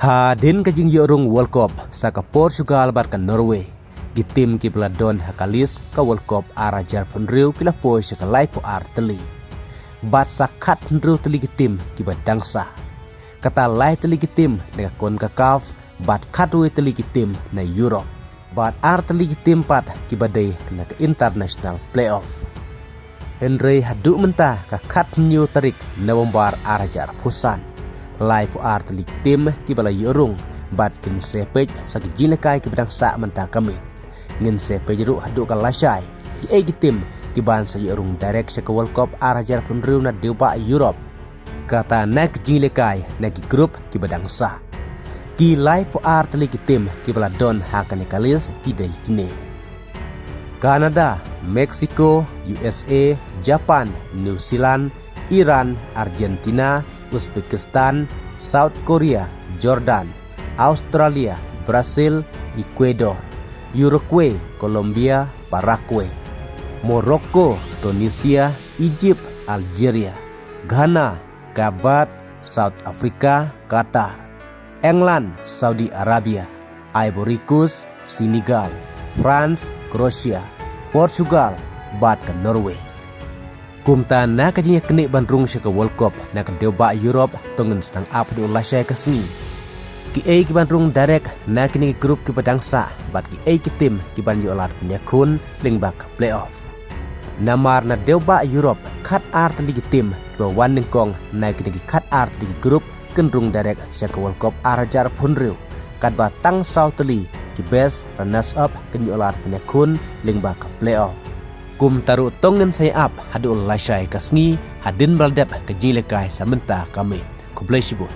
Hadin kajing yorung World Cup saka Portugal bat ka Norway. Gitim ki peladon hakalis ka World Cup arajar penriu pila poi saka lai po arteli. Bat sakat penriu teli gitim ki badangsa. Kata lai teli gitim dengan kon kakaf bat katwe teli gitim na Europe. Bat arteli gitim pat ki badai kena ke international playoff. Henry hadu mentah ka kat new tarik November arajar pusan. Lai po arteli tim ki bala yorung bat kin sepej sagi jilekai ki bedang sa mentah kami ngin sepej ru hadu ka lasai ki tim ki ban sa yorung direct sa World Cup arajar punriu na deuba Europe kata nak jilekai na ki grup ki bedang sa ki lai po arteli tim ki bala don hakane kalis ki dai kini Kanada, Mexico, USA, Japan, New Zealand, Iran, Argentina, Uzbekistan, South Korea, Jordan, Australia, Brazil, Ecuador, Uruguay, Colombia, Paraguay, Morocco, Tunisia, Egypt, Algeria, Ghana, Cape Verde, South Africa, Qatar, England, Saudi Arabia, Ivory Coast, Senegal, France, Croatia, Portugal, bat ke Norway. Kumta na kajinya kini bandrung syaka World Cup na kadeuba Europe tongen setang ap di ulasya ke sini. Ki ki bandrung direct na kini grup ki badangsa bat ki tim ki ban yolat penyakun lingbak playoff. Namar na deuba Europe kat art ligi tim ki wan ningkong na kini kat art ligi grup kendrung direct syaka World Cup arajar punriu kat batang Sautli ki best runners up ken yolat penyakun lingbak playoff. Kum taru tongen saya up hadu lasai kasngi hadin baldap ke jilekai samenta kami. Kublai sibut.